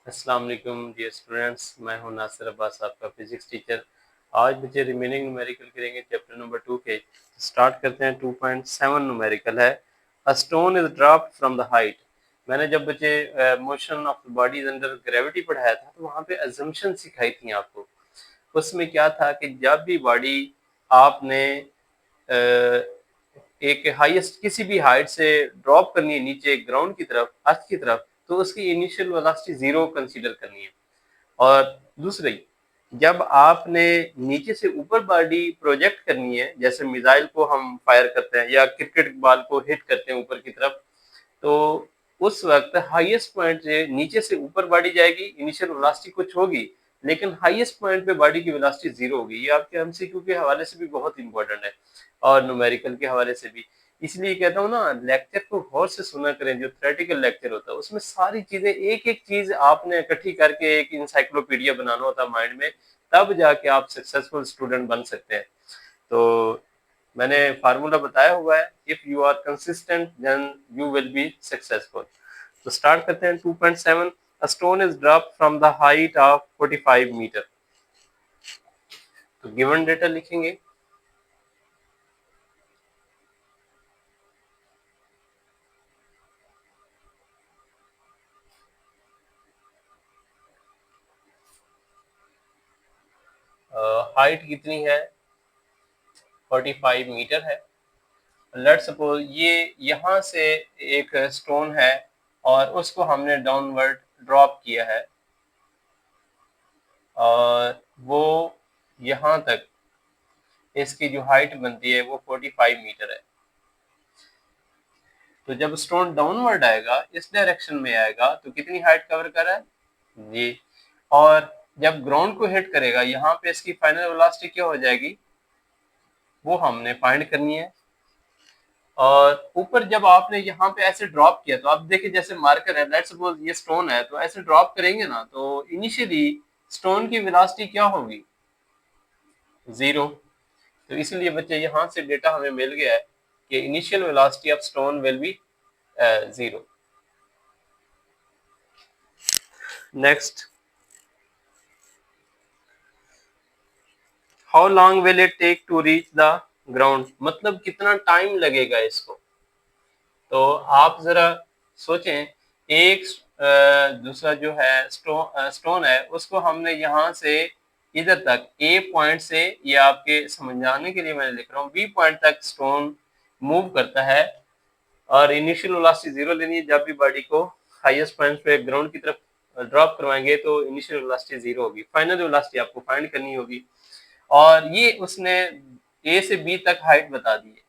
अस्सलाम वालेकुम dear students, मैं हूं नासिर अब्बास, आपका फिजिक्स टीचर। आज बच्चे रिमेनिंग न्यूमेरिकल करेंगे चैप्टर नंबर 2 के। स्टार्ट करते हैं। 2.7 न्यूमेरिकल है। अ stone is dropped from the height. मैंने जब बच्चे motion of the bodies under gravity पढ़ाया था तो वहां पे अजम्पशन सिखाई थी आपको। उसमें क्या था कि जब भी बॉडी आपने एक हाईएस्ट किसी भी हाइट से ड्रॉप करनी है नीचे ग्राउंड की तरफ, अर्थ की तरफ, तो उसकी इनिशियल वेलोसिटी जीरो कंसीडर करनी है। और दूसरी, जब आपने नीचे से ऊपर बॉडी प्रोजेक्ट करनी है, जैसे मिसाइल को हम फायर करते हैं या क्रिकेट बॉल को हिट करते हैं ऊपर की तरफ, तो उस वक्त हाईएस्ट पॉइंट से नीचे से ऊपर बॉडी जाएगी, इनिशियल वेलोसिटी कुछ होगी, लेकिन हाईएस्ट पॉइंट पे बॉडी की वेलोसिटी जीरो होगी। ये आपके एमसीक्यू के हवाले से भी बहुत इंपॉर्टेंट है और न्यूमेरिकल के हवाले से भी। इसलिए कहता हूँ ना, लेक्चर को गौर से सुना करें। जो थ्योरेटिकल लेक्चर होता है उसमें सारी चीजें, एक एक चीज आपने इकट्ठी करके एक इंसाइक्लोपीडिया बनाना होता है माइंड में, तब जाके आप सक्सेसफुल स्टूडेंट बन सकते हैं। तो मैंने फार्मूला बताया हुआ है, if you are consistent then you will be successful. तो स्टार्ट करते हैं। 2.7, a stone is dropped from the height of 45 metre. तो गिवन डेटा लिखेंगे। हाइट कितनी है? 45 मीटर है। लेट सपोज ये यहाँ से एक स्टोन है और उसको हमने डाउनवर्ड ड्रॉप किया है और वो यहाँ तक इसकी जो हाइट बनती है वो 45 मीटर है। तो जब स्टोन डाउनवर्ड आएगा, इस डायरेक्शन में आएगा, तो कितनी हाइट कवर कर रहा है जी। और जब ग्राउंड को हिट करेगा, यहाँ पे इसकी फाइनल वेलोसिटी क्या हो जाएगी, वो हमने फाइंड करनी है। और ऊपर जब आपने यहाँ पे ऐसे ड्रॉप किया, तो आप देखिए जैसे मार्कर है, लेट्स सपोज ये स्टोन है, तो ऐसे ड्रॉप करेंगे ना, तो इनिशियली स्टोन की वेलोसिटी क्या होगी, जीरो। तो इसलिए बच्चे यहाँ से डेटा हमें मिल गया है कि initial velocity of stone will be zero. Next, how long will it take to reach the ground, मतलब कितना टाइम लगेगा इसको। तो आप जरा सोचें, एक दूसरा जो है स्टोन है, उसको हमने यहाँ से इधर तक ए पॉइंट से, ये आपके समझाने के लिए मैंने लिख रहा हूँ, बी पॉइंट तक स्टोन मूव करता है और इनिशियल वेलोसिटी जीरो लेनी है। जब भी बॉडी को हाईएस्ट पॉइंट पे ग्राउंड की तरफ ड्रॉप करवाएंगे तो इनिशियल वेलोसिटी जीरो होगी, फाइनल वेलोसिटी आपको फाइंड करनी होगी। और ये उसने ए से बी तक हाइट बता दी है।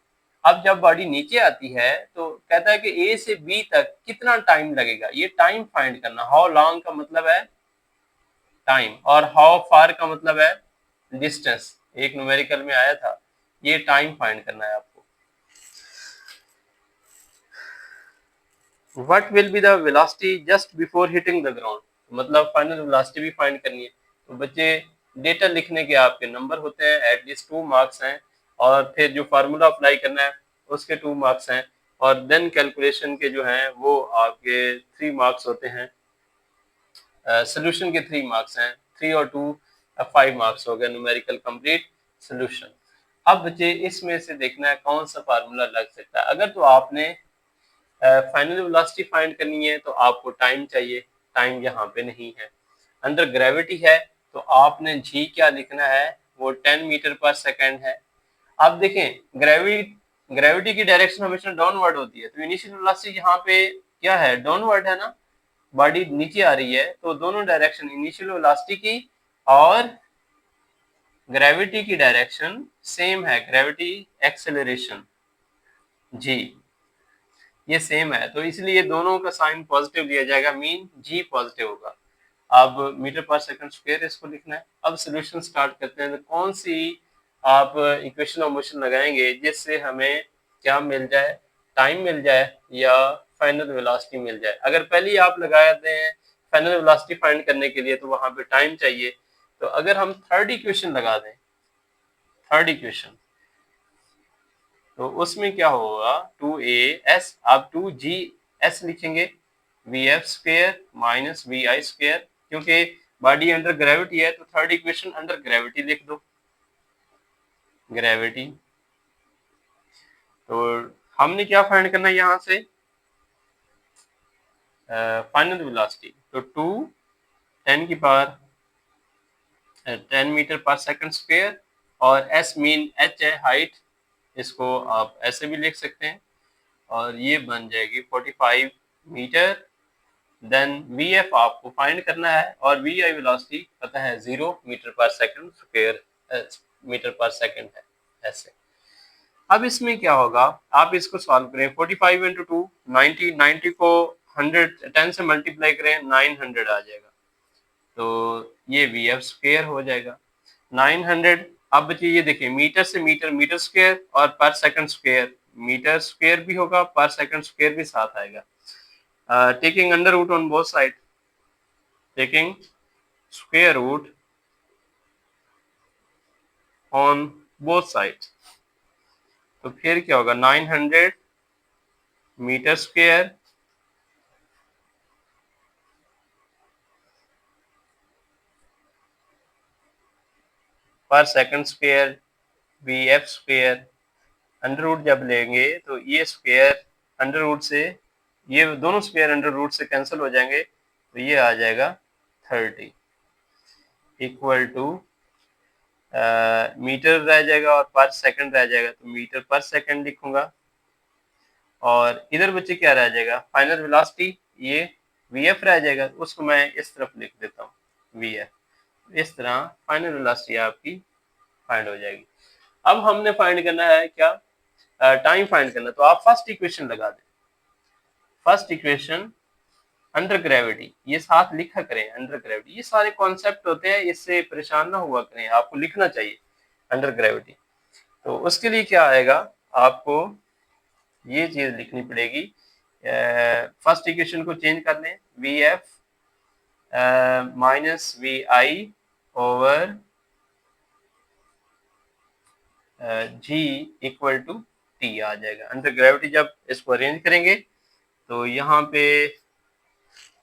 अब जब बॉडी नीचे आती है तो कहता है कि ए से बी तक कितना टाइम लगेगा, ये टाइम फाइंड करना। हाउ लॉन्ग का मतलब है टाइम और हाउ फार का मतलब है डिस्टेंस, एक न्यूमेरिकल में आया था। ये टाइम फाइंड करना है आपको। What will be the velocity just before hitting the ground, मतलब फाइनल वेलोसिटी भी फाइंड करनी है। तो बच्चे, डेटा लिखने के आपके नंबर होते हैं, एटलीस्ट 2 मार्क्स हैं, और फिर जो फार्मूला अप्लाई करना है उसके 2 मार्क्स हैं, और देन कैलकुलेशन के जो हैं वो आपके 3 मार्क्स होते हैं। सोल्यूशन के 3 मार्क्स हैं, 3 और 2 5 मार्क्स हो गए न्यूमेरिकल कंप्लीट सोल्यूशन। अब बच्चे इसमें से देखना है कौन सा फार्मूला लग सकता है। अगर तो आपने फाइनल वेलोसिटी फाइंड करनी है तो आपको टाइम चाहिए, टाइम यहाँ पे नहीं है। अंडर ग्रेविटी है तो आपने जी क्या लिखना है, वो 10 मीटर पर सेकेंड है। आप देखें, ग्रेविटी की डायरेक्शन हमेशा डाउनवर्ड होती है, तो इनिशियल वेलोसिटी यहाँ पे क्या है, डाउनवर्ड है ना, बॉडी नीचे आ रही है, तो दोनों डायरेक्शन, इनिशियल वेलोसिटी की और ग्रेविटी की डायरेक्शन सेम है, ग्रेविटी एक्सेलरेशन जी, ये सेम है, तो इसलिए दोनों का साइन पॉजिटिव लिया जाएगा, मीन जी पॉजिटिव होगा। अब मीटर पर सेकंड स्क्वायर इसको लिखना है। अब सोल्यूशन स्टार्ट करते हैं। तो कौन सी आप इक्वेशन ऑफ मोशन लगाएंगे जिससे हमें क्या मिल जाए, टाइम मिल जाए या फाइनल वेलोसिटी मिल जाए। अगर पहले ही आप लगाते हैं फाइनल वेलोसिटी फाइंड करने के लिए तो वहां पे टाइम चाहिए। तो अगर हम थर्ड इक्वेशन लगा दें, थर्ड इक्वेशन, तो उसमें क्या होगा, 2a s, आप 2g s लिखेंगे vf square minus vi square, क्योंकि बॉडी अंडर ग्रेविटी है तो थर्ड इक्वेशन अंडर ग्रेविटी लिख दो, ग्रेविटी। तो हमने क्या फाइंड करना है यहाँ से, फाइनल वेलोसिटी। तो 2 10 की power 10 metre per second square, और एस मीन एच है हाइट, इसको आप ऐसे भी लिख सकते हैं, और ये बन जाएगी 45 मीटर। देन वी एफ आपको फाइंड करना है, और वी आई वेलोसिटी पता है 0 metre per second square, metre per second है ऐसे। अब इसमें क्या होगा, आप इसको सॉल्व करें, 45 इंटू 2 90, 90 को 100 10 से मल्टीप्लाई करें 900 आ जाएगा, तो ये वी एफ स्क्वायर हो जाएगा 900। अब बच्चे ये देखिए, मीटर से मीटर मीटर स्क्वायर, और पर सेकंड स्क्वायर मीटर स्क्वायर भी होगा, पर सेकंड स्क्वायर भी साथ आएगा। Taking under root on both side, taking square root on both side, तो फिर क्या होगा, 900 metre square per second square v f square, under root जब लेंगे तो ये स्क्वायर अंडर रूट से, ये दोनों स्क्वायर अंडर रूट से कैंसिल हो जाएंगे, तो ये आ जाएगा 30 इक्वल टू मीटर रह जाएगा और पर सेकंड रह जाएगा, तो मीटर पर सेकंड लिखूंगा। और इधर बच्चे क्या रह जाएगा, फाइनल वेलोसिटी ये वी एफ रह जाएगा, उसको मैं इस तरफ लिख देता हूँ वी एफ। इस तरह फाइनल वेलोसिटी आपकी फाइंड हो जाएगी। अब हमने फाइंड करना है क्या, टाइम फाइंड करना, तो आप फर्स्ट इक्वेशन लगा दें, फर्स्ट इक्वेशन अंडर ग्रेविटी, ये साथ लिखा करें अंडर ग्रेविटी, ये सारे कॉन्सेप्ट होते हैं, इससे परेशान ना हुआ करें, आपको लिखना चाहिए अंडर ग्रेविटी। तो उसके लिए क्या आएगा, आपको ये चीज लिखनी पड़ेगी, फर्स्ट इक्वेशन को चेंज कर लें, v f minus v i over g equal to t आ जाएगा। अंडर ग्रेविटी जब इसको अरेंज करेंगे तो यहाँ पे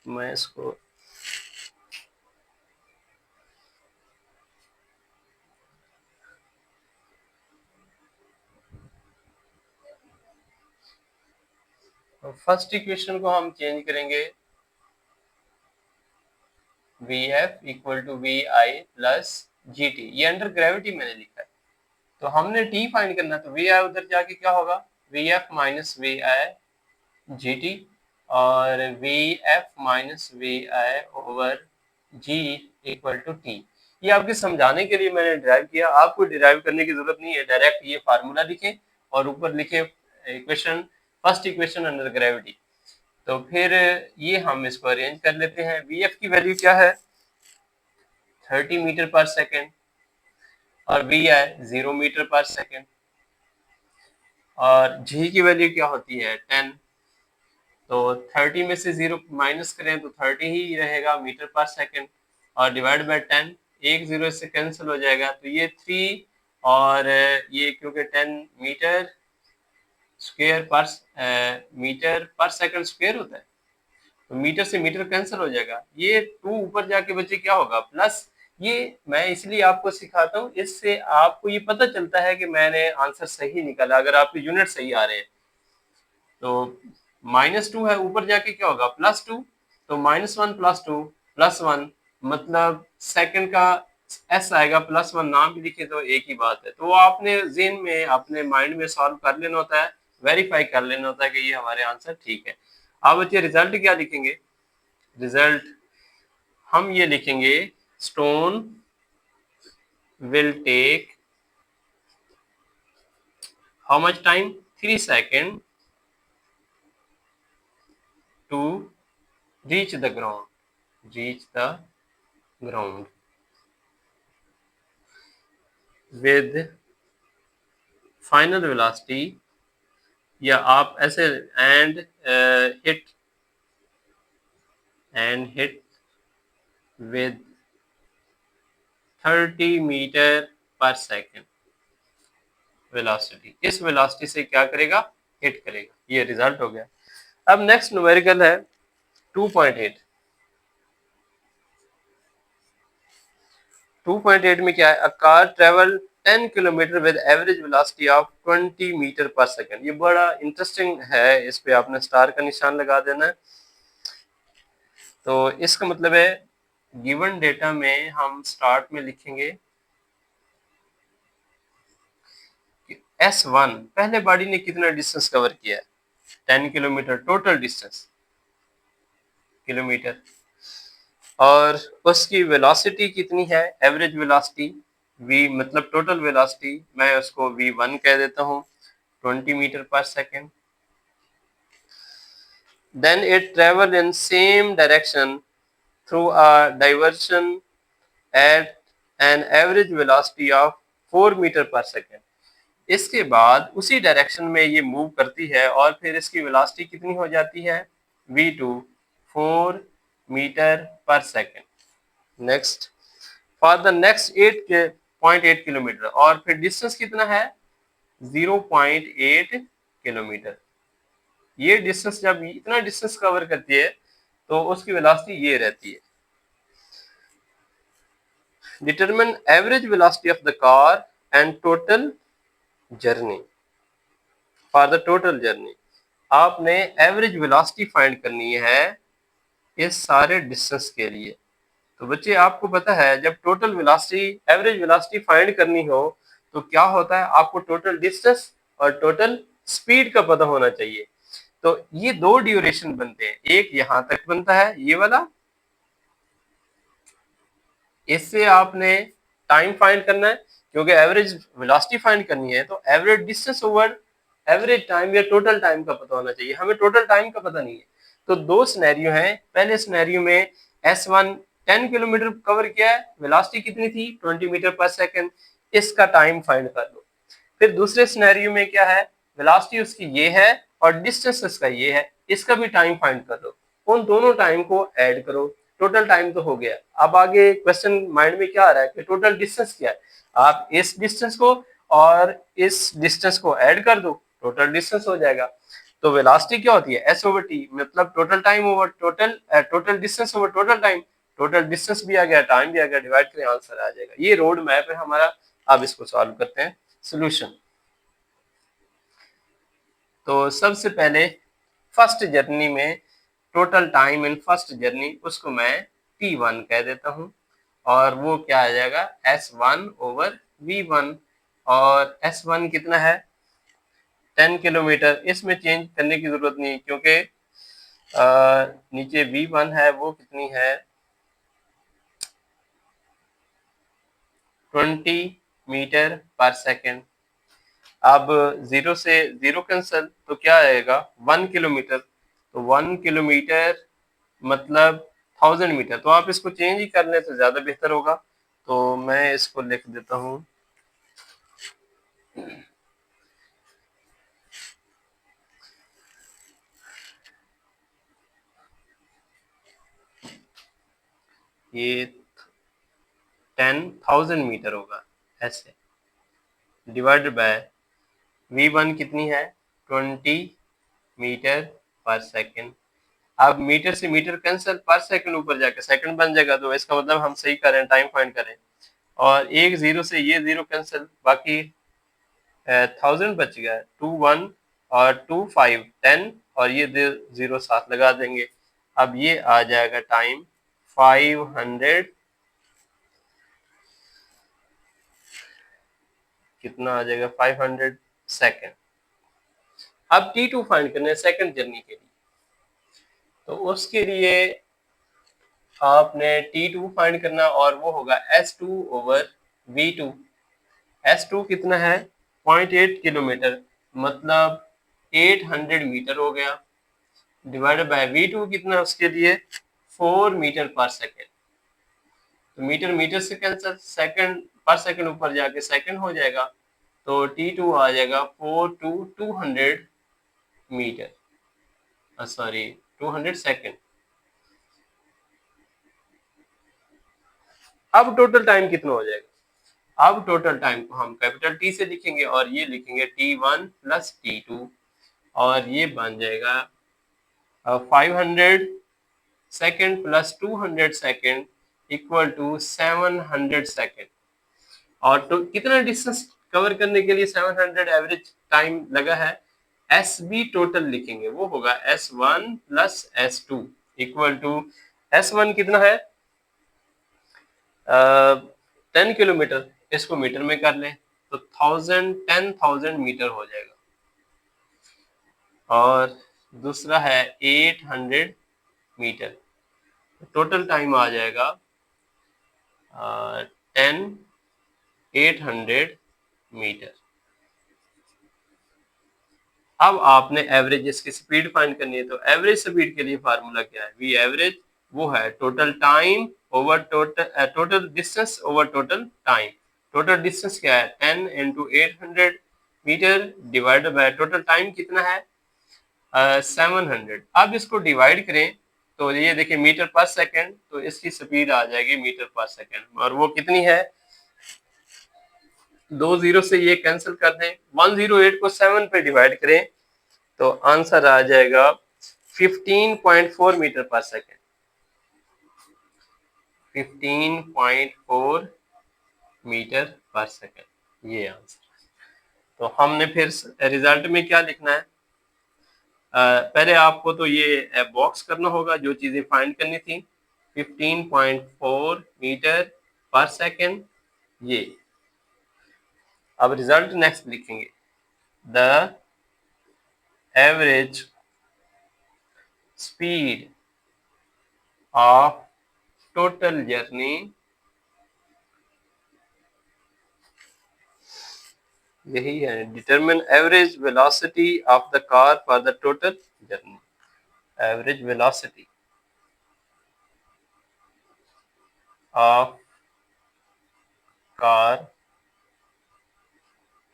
मैं इसको फर्स्ट इक्वेशन को हम चेंज करेंगे, v f equal to v i plus g t, ये अंडर ग्रेविटी मैंने लिखा है, तो हमने टी फाइंड करना, तो वी आई उधर जाके क्या होगा, v f minus v i g t, और v f minus v i over g equal to t. ये आपके समझाने के लिए मैंने डिराइव किया, आपको डिराइव करने की जरूरत नहीं है, डायरेक्ट ये फार्मूला लिखें और ऊपर लिखे equation, first equation under gravity. तो फिर ये हम इसको अरेंज कर लेते हैं, वी एफ की वैल्यू क्या है 30 मीटर पर सेकेंड, और we I 0 metre per second, और जी की वैल्यू क्या होती है 10, तो 30 में से 0 माइनस करें तो 30 ही रहेगा मीटर पर सेकेंड, और डिवाइड बाय 10, एक 0 इससे कैंसिल हो जाएगा, तो ये 3, और ये क्योंकि 10 मीटर स्क्वायर पर मीटर पर सेकंड स्क्वायर होता है, तो मीटर से मीटर कैंसिल हो जाएगा, ये 2 ऊपर जाके बच्चे क्या होगा प्लस। ये मैं इसलिए आपको सिखाता हूँ, इससे आपको ये पता चलता है कि मैंने आंसर सही निकाला, अगर आपके यूनिट सही आ रहे हैं। तो -2 है, ऊपर जाके क्या होगा +2, तो -1 +2 +1, मतलब सेकंड का एस आएगा, +1 नाम भी लिखे तो एक ही बात है, तो आपने ज़हन में अपने माइंड में सॉल्व कर लेना होता है, वेरीफाई कर लेना होता है कि ये हमारे आंसर ठीक है। अब बच्चे रिजल्ट क्या लिखेंगे, रिजल्ट हम ये लिखेंगे, stone will take how much time 3 second to reach the ground, reach the ground with final velocity, या आप ऐसे hit with 30 metre per second velocity, इस वेलोसिटी से क्या करेगा, हिट करेगा। ये रिजल्ट हो गया। अब नेक्स्ट न्यूमेरिकल है, 2.8 2.8 में क्या है, a car travel 10 kilometre with average velocity of 20 metre per second. ये बड़ा इंटरेस्टिंग है, इस पे आपने स्टार का निशान लगा देना है। तो इसका मतलब है गिवन डेटा में हम स्टार्ट में लिखेंगे कि S1 पहले बॉडी ने कितना डिस्टेंस कवर किया है, 10 किलोमीटर टोटल डिस्टेंस किलोमीटर, और उसकी वेलोसिटी कितनी है, एवरेज वेलोसिटी v मतलब टोटल वेलोसिटी, मैं उसको v1 कह देता हूँ, 20 metre per second. Then it travel in same direction through a diversion at an average velocity of 4 metre per second. इसके बाद उसी डायरेक्शन में ये मूव करती है और फिर इसकी वेलोसिटी कितनी हो जाती है, v2 4 metre per second. Next, for the next 8.8 kilometre, और फिर डिस्टेंस कितना है, 0.8 किलोमीटर। ये डिस्टेंस जब इतना डिस्टेंस कवर करती है तो उसकी वेलोसिटी ये रहती है। Determine average velocity of the car and total journey. For the total journey आपने एवरेज वेलोसिटी फाइंड करनी है इस सारे डिस्टेंस के लिए। तो बच्चे आपको पता है जब total velocity average velocity find करनी हो तो क्या होता है, आपको टोटल डिस्टेंस और टोटल स्पीड का पता होना चाहिए। तो ये दो ड्यूरेशन बनते हैं, एक यहां तक बनता है ये वाला, इससे आपने टाइम फाइंड करना है, क्योंकि एवरेज वेलोसिटी फाइंड करनी है तो average distance over average time या टोटल टाइम का पता होना चाहिए, हमें टोटल टाइम का पता नहीं है। तो दो सिनेरियो हैं, पहले सिनेरियो में S1 10 किलोमीटर कवर किया है, वेलोसिटी कितनी थी 20 मीटर पर सेकंड, इसका टाइम फाइंड कर लो। फिर दूसरे सिनेरियो में क्या है, वेलोसिटी उसकी ये है और डिस्टेंस इसका ये है, इसका भी टाइम फाइंड कर लो, उन दोनों टाइम को ऐड करो, टोटल टाइम तो हो गया। अब आगे क्वेश्चन माइंड में क्या आ रहा है कि टोटल डिस्टेंस क्या है, आप इस डिस्टेंस को और इस डिस्टेंस को ऐड कर दो, टोटल डिस्टेंस हो जाएगा। तो वेलोसिटी क्या होती है, S ओवर टी, मतलब total time over total distance over total time, total distance भी आ गया, टाइम भी आ गया, डिवाइड करें आंसर आ जाएगा। ये रोड मैप है हमारा। अब इसको सॉल्व करते हैं, सोल्यूशन। तो सबसे पहले फर्स्ट जर्नी में total time in first journey उसको मैं T1 कह देता हूं, और वो क्या आ जाएगा S1 ओवर V1, और S1 कितना है 10 किलोमीटर, इसमें चेंज करने की जरूरत नहीं क्योंकि नीचे V1 है वो कितनी है 20 मीटर पर सेकेंड। अब जीरो से जीरो कैंसिल तो क्या आएगा 1 किलोमीटर, तो 1 किलोमीटर मतलब 1000 मीटर। तो आप इसको चेंज ही कर लें तो ज्यादा बेहतर होगा, तो मैं इसको लिख देता हूँ ये 10,000 मीटर होगा ऐसे, डिवाइडेड बाय V1 कितनी है 20 मीटर पर सेकेंड। अब मीटर से मीटर कैंसिल, पर सेकंड ऊपर जाके सेकंड बन जाएगा, तो इसका मतलब हम सही करें, टाइम फाइंड करें, और एक जीरो से ये जीरो कैंसिल, बाकी 1000 बच गया, 2 1 और 2 5 10, और ये जीरो साथ लगा देंगे। अब ये आ जाएगा टाइम 500, कितना आ जाएगा 500 सेकेंड। अब T2 फाइंड करना है सेकंड जर्नी के लिए, तो उसके लिए आपने T2 फाइंड करना, और वो होगा S2 ओवर V2। S2 कितना है 0.8 किलोमीटर, मतलब 800 मीटर हो गया, डिवाइडेड बाय V2 कितना है उसके लिए 4 मीटर पर सेकेंड। तो मीटर मीटर से कैंसिल, सेकंड पर सेकंड ऊपर जाके सेकंड हो जाएगा, तो T2 आ जाएगा 4 to 200 मीटर, सॉरी 200 सेकेंड। अब टोटल टाइम कितना हो जाएगा, अब टोटल टाइम को हम कैपिटल T से लिखेंगे और ये लिखेंगे T1 प्लस T2, और ये बन जाएगा 500 second plus 200 second equal to 700 second. और तो कितना डिस्टेंस कवर करने के लिए 700 एवरेज टाइम लगा है, एस बी टोटल लिखेंगे, वो होगा S1 plus S2 equal to S1 कितना है 10 किलोमीटर, इसको मीटर में कर लें तो 10,000 मीटर हो जाएगा। और दूसरा है 800 मीटर, टोटल टाइम आ जाएगा 800 मीटर। अब आपने एवरेज इसकी स्पीड फाइंड करनी है, तो एवरेज स्पीड के लिए फार्मूला क्या है, वी एवरेज वो है total time over total distance over total time. Total distance क्या है 10 into 800 metre divided by total time कितना है 700। अब इसको डिवाइड करें तो ये देखिए मीटर पर सेकेंड, तो इसकी स्पीड आ जाएगी मीटर पर सेकेंड, और वो कितनी है, 2 जीरो से ये कैंसिल कर दें, 108 को 7 पे डिवाइड करें तो आंसर आ जाएगा 15.4 metre per second, 15.4 metre per second, ये आंसर। तो हमने फिर रिजल्ट में क्या लिखना है, पहले आपको तो ये बॉक्स करना होगा जो चीजें फाइंड करनी थी, 15.4 मीटर पर सेकेंड ये। अब रिजल्ट नेक्स्ट लिखेंगे, the average speed of total journey, यही है, determine average velocity of the car for the total journey, average velocity of car,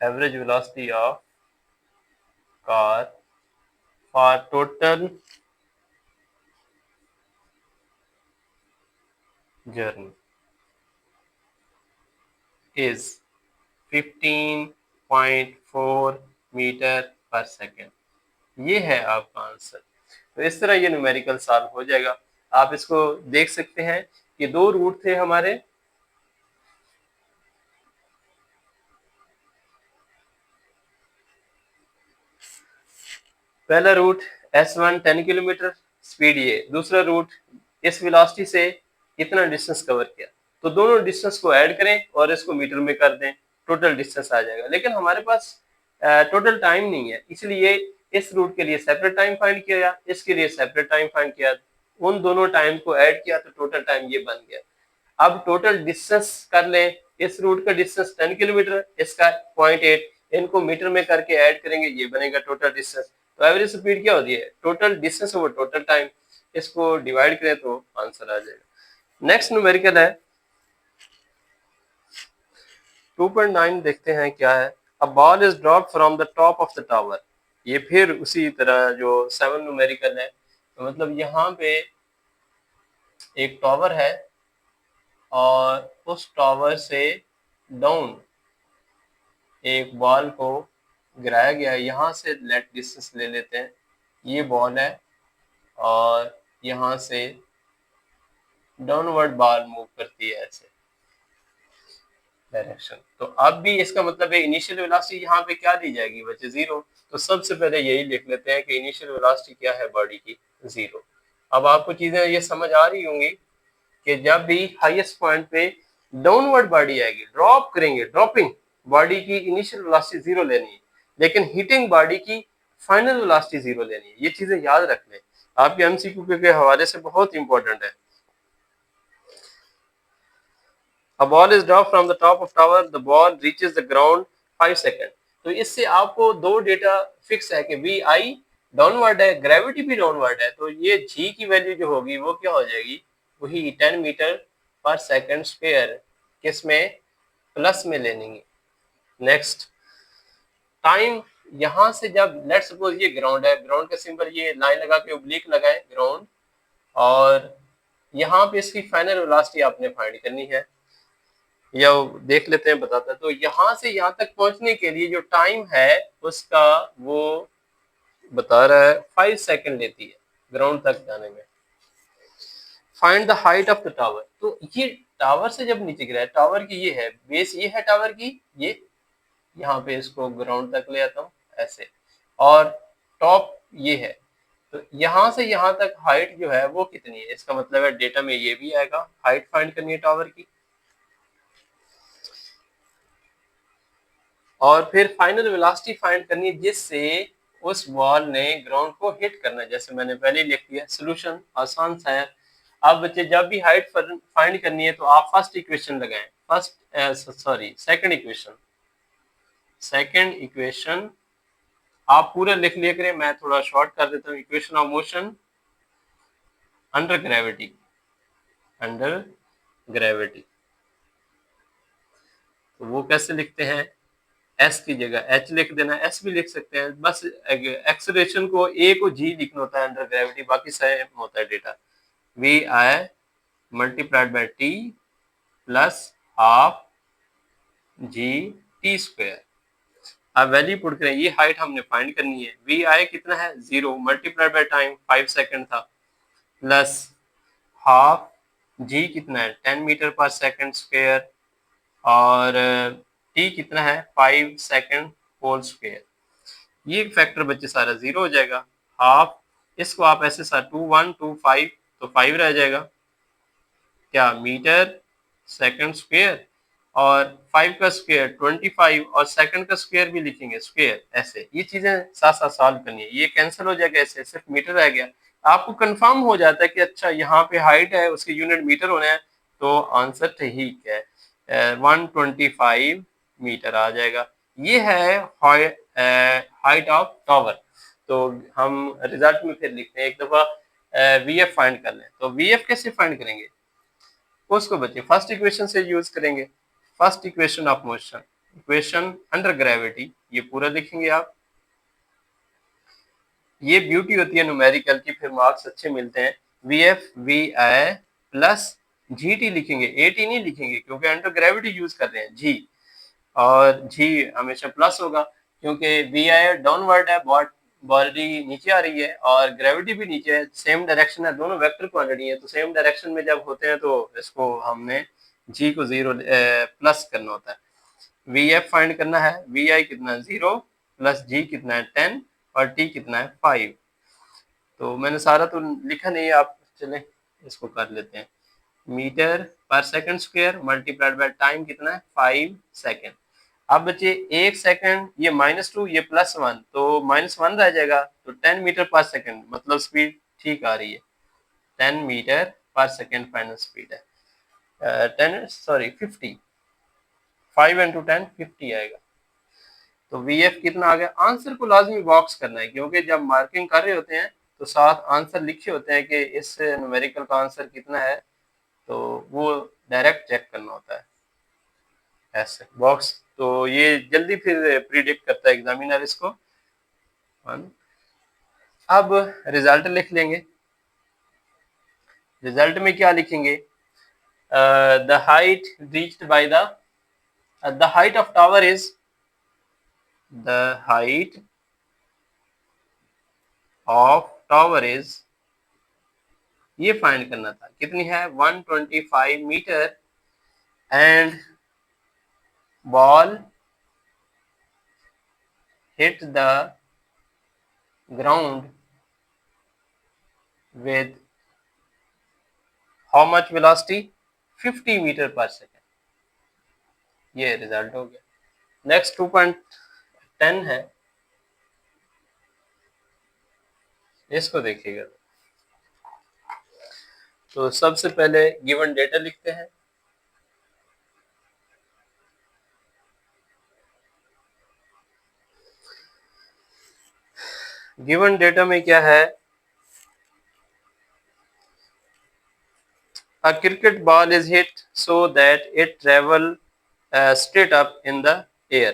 average velocity of car for total journey is 15.4 metre per second, ये है आपका answer. तो इस तरह ये numerical solve हो जाएगा। आप इसको देख सकते हैं कि दो रूट थे हमारे, पहला रूट S1 10 किलोमीटर स्पीड, ये दूसरा रूट इस वेलोसिटी से कितना डिस्टेंस कवर किया, तो दोनों डिस्टेंस को ऐड करें और इसको मीटर में कर दें, टोटल डिस्टेंस आ जाएगा। लेकिन हमारे पास टोटल टाइम नहीं है, इसलिए इस रूट के लिए सेपरेट टाइम फाइंड किया, इसके लिए सेपरेट टाइम फाइंड किया, उन दोनों टाइम को ऐड किया तो टोटल टाइम ये बन गया। अब टोटल डिस्टेंस कर लें, इस रूट का डिस्टेंस 10 किलोमीटर, इसका 0.8, इनको मीटर में करके ऐड करेंगे, ये बनेगा टोटल डिस्टेंस। तो एवरेज स्पीड क्या होती है, total distance over total time, इसको डिवाइड करें तो आंसर आ जाएगा। नेक्स्ट न्यूमेरिकल है 2.9, देखते हैं क्या है। A ball is drop from the top of the tower, ये फिर उसी तरह जो 7 न्यूमेरिकल है, तो मतलब यहाँ पे एक टावर है और उस टावर से डाउन एक बॉल को गिराया गया है, यहाँ से लेट डिस्टेंस ले लेते हैं, ये बॉल है और यहाँ से डाउनवर्ड बॉल मूव करती है ऐसे डायरेक्शन। तो अब भी इसका मतलब है इनिशियल वेलोसिटी यहाँ पे क्या दी जाएगी बच्चे, 0। तो सबसे पहले यही लिख लेते हैं कि इनिशियल वेलोसिटी क्या है बॉडी की, 0। अब आपको चीजें ये समझ आ रही होंगी कि जब भी हाईएस्ट पॉइंट पे डाउनवर्ड बॉडी आएगी, ड्रॉप करेंगे, ड्रॉपिंग बॉडी की इनिशियल वेलोसिटी 0 लेनी है, लेकिन हिटिंग बॉडी की फाइनल वेलोसिटी 0 लेनी है। ये चीजें याद रख लें, आपके एमसीक्यू के हवाले से बहुत इंपॉर्टेंट है। A ball is dropped from the top of tower, the ball reaches the ground 5 second. तो इससे आपको दो डेटा फिक्स है कि वी आई डाउनवर्ड है, ग्रेविटी भी डाउनवर्ड है, तो ये जी की वैल्यू जो होगी वो क्या हो जाएगी, वही 10 मीटर पर सेकंड स्क्वायर, किसमें, प्लस में लेनी है। नेक्स्ट टाइम, यहाँ से जब लेट सपोज ये ग्राउंड है, ग्राउंड का सिंबल ये लाइन लगा के ओब्लिक लगाए ग्राउंड, और यहाँ पे इसकी फाइनल वेलोसिटी आपने फाइंड करनी है, या देख लेते हैं बताता है। तो यहाँ से यहाँ तक पहुंचने के लिए जो टाइम है उसका वो बता रहा है 5 सेकंड लेती है ग्राउंड तक जाने में। Find the height of the tower. तो ये टावर से जब नीचे गिरा है, टावर की ये है बेस, ये है टावर की, ये यहाँ पे इसको ग्राउंड तक ले आता हूँ ऐसे, और टॉप ये है, तो यहाँ से यहाँ तक हाइट जो है वो कितनी है, इसका मतलब है डेटा में ये भी आएगा, हाइट फाइंड करनी है टावर की। और फिर फाइनल वेलोसिटी फाइंड करनी है जिससे उस बॉल ने ग्राउंड को हिट करना है, जैसे मैंने पहले लिख दिया। सोल्यूशन आसान सा है। अब बच्चे जब भी हाइट फाइंड करनी है तो आप फर्स्ट इक्वेशन लगाएं, सेकंड इक्वेशन आप पूरा लिख लिया करें, मैं थोड़ा शॉर्ट कर देता हूँ। Equation of motion under gravity, तो वो कैसे लिखते हैं, एस की जगह एच लिख देना, एस भी लिख सकते हैं, बस एक्सेलरेशन को ए को जी लिखना होता है अंडर ग्रेविटी, बाकी सेम होता है data. V i multiplied by t plus half g t square. अब वैल्यू पुट करें, ये हाइट हमने फाइंड करनी है, वी आई कितना है 0 मल्टीप्लाइड बाय टाइम 5 सेकंड था, प्लस हाफ जी कितना है 10 मीटर पर सेकंड स्क्वायर, और टी कितना है 5 सेकंड होल स्क्वायर। ये फैक्टर बच्चे सारा 0 हो जाएगा। हाफ इसको आप ऐसे 2 1 2 5 तो 5 रह जाएगा, क्या मीटर सेकंड स्क्वायर, और 5 का स्क्वायर 25, और सेकंड का स्क्वायर भी लिखेंगे स्क्वायर, ऐसे ये चीजें साथ साथ सॉल्व करनी है। ये कैंसिल हो जाएगा, ऐसे सिर्फ मीटर रह गया। आपको कंफर्म हो जाता है कि अच्छा यहाँ पे हाइट है उसके यूनिट मीटर होने हैं, तो आंसर ठीक है 125 मीटर आ जाएगा। ये है हाइट ऑफ टावर। तो हम रिजल्ट में फिर लिखते हैं, एक दफा वी एफ फाइंड कर लें। तो वी एफ कैसे फाइंड करेंगे, उसको बच्चे फर्स्ट इक्वेशन से यूज करेंगे, first equation of motion, equation under gravity, ये पूरा लिखेंगे आप। ये ब्यूटी होती है न्यूमेरिकल की, फिर मार्क्स अच्छे मिलते हैं। V f v i plus g t लिखेंगे, ए टी नहीं लिखेंगे क्योंकि अंडर ग्रेविटी यूज कर रहे हैं जी, और जी हमेशा प्लस होगा क्योंकि वी आई डाउनवर्ड है, बॉडी नीचे आ रही है और ग्रेविटी भी नीचे है, सेम डायरेक्शन है, दोनों वेक्टर क्वांटिटी है, तो सेम डायरेक्शन में जब होते हैं तो इसको हमने जी को 0 प्लस करना होता है। वी एफ फाइंड करना है, वी आई कितना 0 प्लस जी कितना है 10 और टी कितना है 5। तो मैंने सारा तो लिखा नहीं है, आप चलें इसको कर लेते हैं। Metre per second square multiplied by time कितना है 5 सेकंड। अब बच्चे 1 सेकंड, ये -2 ये +1 तो -1 रह जाएगा, तो 10 मीटर पर सेकंड, मतलब स्पीड ठीक आ रही है, 10 metre per second final speed है। 50, 5 इंटू 10 50 आएगा। तो वी एफ कितना आ गया, आंसर को लाजमी बॉक्स करना है क्योंकि जब मार्किंग कर रहे होते हैं तो साथ आंसर लिखे होते हैं कि इस न्यूमेरिकल का आंसर कितना है, तो वो डायरेक्ट चेक करना होता है ऐसे बॉक्स। तो ये जल्दी फिर प्रिडिक्ट करता है एग्जामिनर इसको। अब रिजल्ट लिख लेंगे, रिजल्ट में क्या लिखेंगे, the height reached by the height of tower is, the height of tower is, ये फाइंड करना था, कितनी है 125 metre, and ball hit the ground with how much velocity 50 metre per second. ये रिजल्ट हो गया। नेक्स्ट 2.10 है, इसको देखिएगा। तो सबसे पहले गिवन डेटा लिखते हैं, गिवन डेटा में क्या है, a cricket ball is hit so that it travel straight up in the air।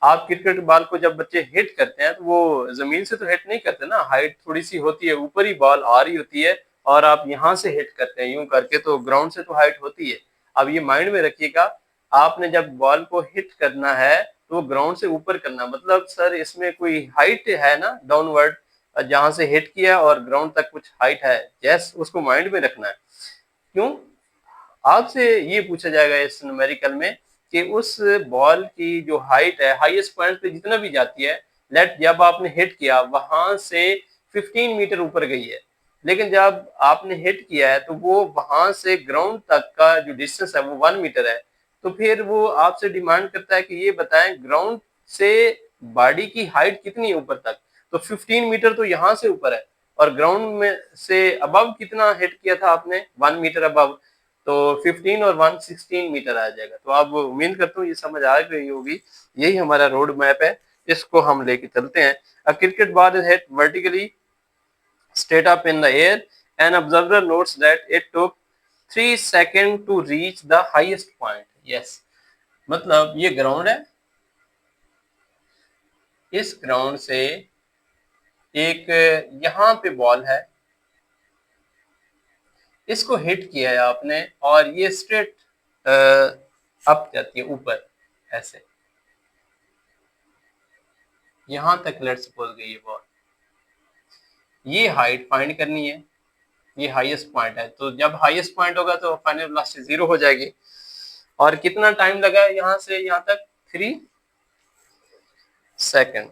आप क्रिकेट बॉल को जब बच्चे हिट करते हैं तो वो जमीन से तो हिट नहीं करते ना, हाइट थोड़ी सी होती है, ऊपर ही बॉल आ रही होती है और आप यहाँ से हिट करते हैं यूं करके, तो ग्राउंड से तो हाइट होती है। अब ये माइंड में रखिएगा, आपने जब बॉल को हिट करना है तो ग्राउंड से ऊपर करना, मतलब सर इसमें कोई हाइट है ना डाउनवर्ड, जहां से हिट किया और ग्राउंड तक कुछ हाइट है, यस, उसको माइंड में रखना है। क्यों? आपसे ये पूछा जाएगा इस न्यूमेरिकल में कि उस बॉल की जो हाइट है, हाईएस्ट पॉइंट पे जितना भी जाती है, लेट जब आपने हिट किया वहां से 15 मीटर ऊपर गई है, लेकिन जब आपने हिट किया है तो वो वहां से ग्राउंड तक का जो डिस्टेंस है वो 1 मीटर है। तो फिर वो आपसे डिमांड करता है कि ये बताएं ग्राउंड से बॉडी की हाइट कितनी है ऊपर तक। तो 15 मीटर तो यहाँ से ऊपर है, और ग्राउंड में से अबव कितना हिट किया था आपने, 1 मीटर अबव। तो 15 और 1 16 मीटर आ जाएगा। तो आप उम्मीद करता हूँ ये समझ आ गई होगी। यही हमारा रोड मैप है, इसको हम लेके चलते हैं। A cricket ball is hit vertically straight up in the air. An observer notes that it took 3 seconds to reach the highest point. Yes, मतलब ये ग्राउंड है, इस ग्राउंड से एक यहाँ पे बॉल है, इसको हिट किया है आपने और ये स्ट्रेट अप जाती है ऊपर ऐसे, यहां तक लेट्स सपोज गई ये बॉल। ये हाइट फाइंड करनी है, ये हाईएस्ट पॉइंट है। तो जब हाईएस्ट पॉइंट होगा तो फाइनल वेलोसिटी 0 हो जाएगी। और कितना टाइम लगा है यहाँ से यहाँ तक? 3 second.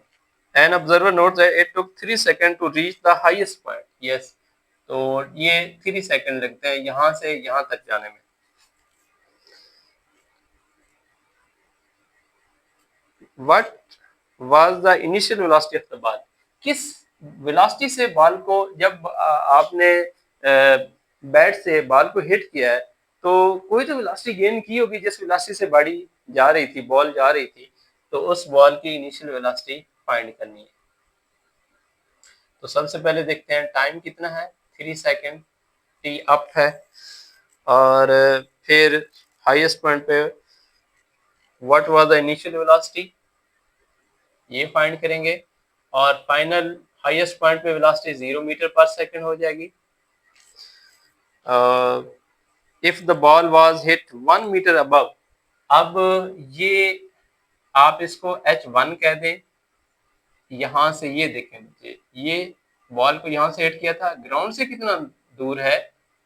An observer notes that it took 3 seconds to reach the highest point. Yes, तो ये 3 सेकंड लगते हैं यहाँ से यहाँ तक जाने में। What was the initial velocity of the ball? किस वेलोसिटी से बॉल को, जब आपने बैट से बॉल को हिट किया है तो कोई तो वेलोसिटी गेन की होगी, जिस वेलोसिटी से बॉडी जा रही थी, बॉल जा रही थी, तो उस बॉल की इनिशियल वेलोसिटी फाइंड करनी है। तो सबसे पहले देखते हैं टाइम कितना है, 3 सेकंड, टी अप है, और फिर हाईएस्ट पॉइंट पे what was the initial velocity, ये फाइंड करेंगे, और फाइनल हाईएस्ट पॉइंट पे वेलोसिटी 0 मीटर पर सेकंड हो जाएगी। If the ball was hit 1 metre above, अब ये आप इसको h1 कह दें। यहां से ये देखें बच्चे, ये बॉल को यहां से हिट किया था, ग्राउंड से कितना दूर है,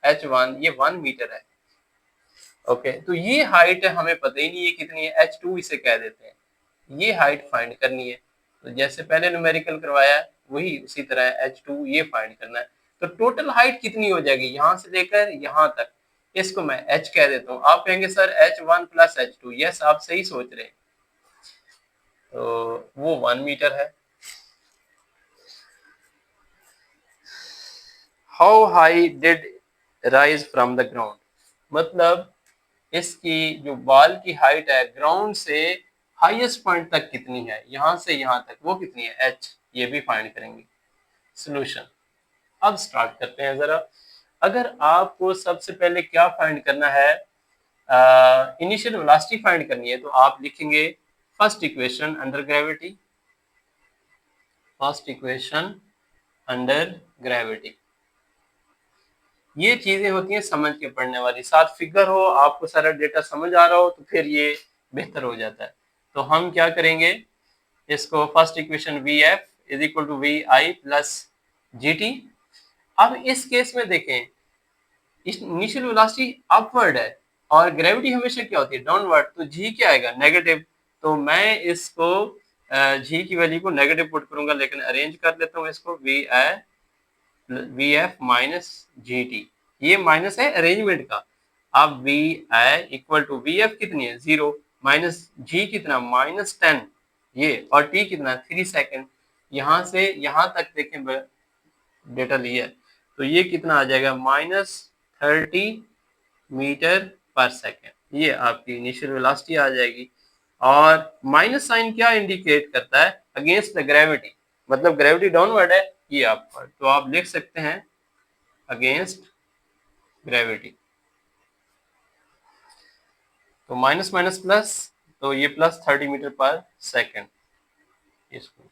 h1, ये 1 मीटर है। ओके, तो ये हाइट हमें पता ही नहीं है कितनी है, h2 इसे कह देते हैं। ये हाइट फाइंड करनी है, तो जैसे पहले न्यूमेरिकल करवाया वही उसी तरह h2 ये फाइंड करना है। तो टोटल हाइट कितनी हो जाएगी यहां से लेकर यहां तक, इसको मैं h कह देता हूँ। आप कहेंगे sir h1 plus h2, yes आप सही सोच रहे हैं, तो वो 1 मीटर है। How high did rise from the ground, मतलब इसकी जो बॉल की हाइट है ग्राउंड से हाईएस्ट पॉइंट तक कितनी है, यहां से यहां तक वो कितनी है, h, ये भी फाइंड करेंगे। सॉल्यूशन अब स्टार्ट करते हैं जरा। अगर आपको सबसे पहले क्या फाइंड करना है, इनिशियल वेलोसिटी फाइंड करनी है, तो आप लिखेंगे first equation under gravity, first equation under gravity. ये चीजें होती हैं समझ के पढ़ने वाली, साथ फिगर हो, आपको सारा डेटा समझ आ रहा हो तो फिर ये बेहतर हो जाता है। तो हम क्या करेंगे, इसको first equation v f is equal to v i plus g t. अब इस केस में देखें, इनिशियल वेलोसिटी अपवर्ड है और ग्रेविटी हमेशा क्या होती है, डाउनवर्ड, तो जी क्या आएगा, नेगेटिव। तो मैं इसको जी की वैल्यू को नेगेटिव पुट करूंगा, लेकिन अरेंज कर लेता हूँ इसको, v f minus g t, ये माइनस है अरेंजमेंट का। अब v i equal to v f कितनी है 0, माइनस जी कितना -10, ये, और टी कितना 3 सेकंड। यहाँ से यहाँ तक देखें डेटा लिया है, तो ये कितना आ जाएगा -30 मीटर पर सेकेंड, ये आपकी इनिशियल वेलोसिटी आ जाएगी। और माइनस साइन क्या इंडिकेट करता है, अगेंस्ट द ग्रेविटी, मतलब ग्रेविटी डाउनवर्ड है, ये अपवर्ड, तो आप लिख सकते हैं अगेंस्ट ग्रेविटी। तो माइनस माइनस प्लस, तो ये प्लस 30 मीटर पर सेकेंड, इसको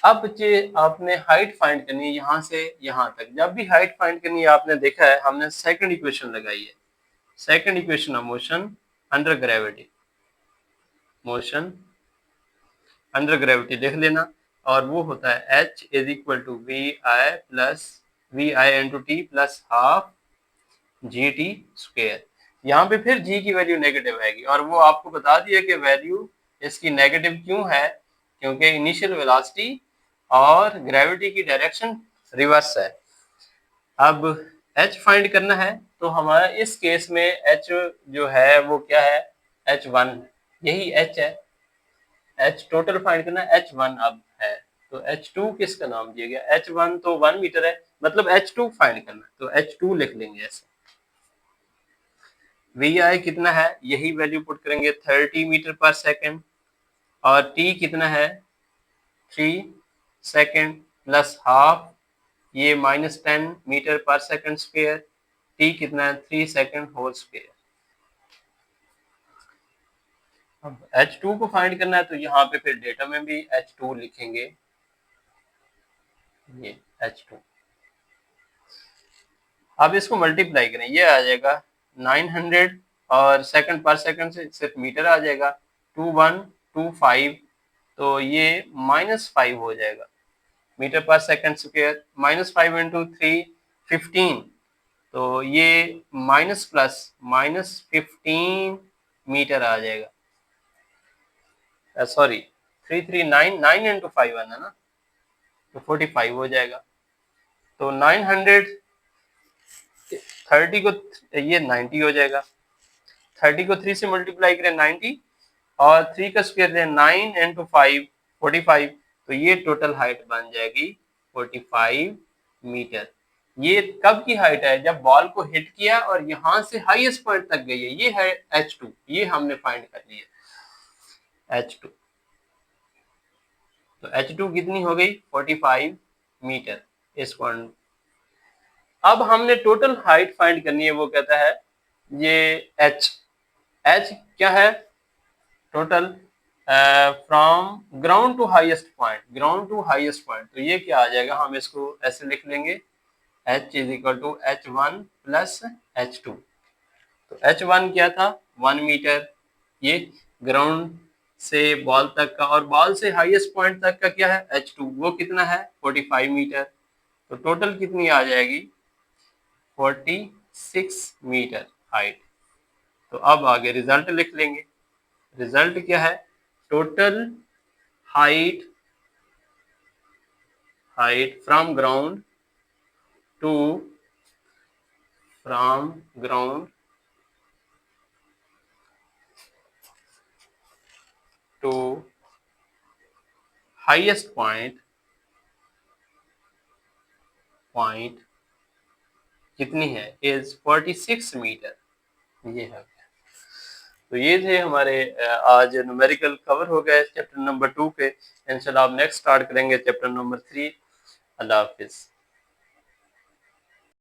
अब बच्चे आपने हाइट फाइंड करनी है यहाँ से यहाँ तक। जब भी हाइट फाइंड करनी है, आपने देखा है हमने सेकंड इक्वेशन लगाई है, second equation of motion under gravity, motion under gravity लिख लेना, और वो होता है H is equal to v i into t plus half g t square. यहाँ पे फिर जी की वैल्यू नेगेटिव आएगी, और वो आपको बता दिया कि वैल्यू इसकी नेगेटिव क्यों है, क्योंकि इनिशियल वेलोसिटी और ग्रेविटी की डायरेक्शन रिवर्स है। अब h फाइंड करना है, तो हमारा इस केस में h जो है वो क्या है, h1, यही h है। h टोटल फाइंड करना है, h1 अब है, तो h2 किसका नाम दिया गया, h1 तो 1 मीटर है, मतलब h2 फाइंड करना है, तो h2 लिख लेंगे ऐसे। vi कितना है, यही वैल्यू पुट करेंगे 30 मीटर पर सेकेंड, और t कितना है 3 सेकेंड प्लस हाफ, ये -10 metre per second square, T कितना है 3 सेकंड होल स्क्वायर। अब H2 को फाइंड करना है, तो यहाँ पे फिर डेटा में भी H2 लिखेंगे, ये H2। अब इसको मल्टीप्लाई करें, ये आ जाएगा 900, और सेकंड पर सेकंड से सिर्फ मीटर आ जाएगा, 2125, तो ये -5 हो जाएगा metre per second square, -5 into 3 15, तो ये माइनस प्लस -15 मीटर आ जाएगा, सॉरी 339, 9 इंटू 5 है ना, तो 45 हो जाएगा। तो 930 को ये 90 हो जाएगा, 30 को 3 से मल्टीप्लाई करें 90, और 3 का स्क्वायर दें 9 इंटू 5 45, तो ये टोटल हाइट बन जाएगी 45 मीटर। ये कब की हाइट है, जब बॉल को हिट किया और यहाँ से हाईएस्ट पॉइंट तक गई है, ये है H2, ये हमने फाइंड कर लिया H2। तो H2 कितनी हो गई 45 मीटर इस पॉइंट। अब हमने टोटल हाइट फाइंड करनी है, वो कहता है ये H क्या है, total from ground to highest point, ground to highest point, तो ये क्या आ जाएगा, हम इसको ऐसे लिख लेंगे H is equal to H1 plus H2। तो H1 क्या था 1 मीटर, ये ग्राउंड से बॉल तक का, और बॉल से हाईएस्ट पॉइंट तक का क्या है H2, वो कितना है 45 मीटर, तो टोटल कितनी आ जाएगी 46 मीटर हाइट। तो अब आगे रिजल्ट लिख लेंगे, रिजल्ट क्या है, total height from ground to to highest point कितनी है, इज 46 मीटर, ये है। तो ये थे हमारे आज न्यूमेरिकल कवर हो गए चैप्टर नंबर 2 के। इंशाल्लाह आप नेक्स्ट स्टार्ट करेंगे चैप्टर नंबर 3। अल्लाह हाफिज।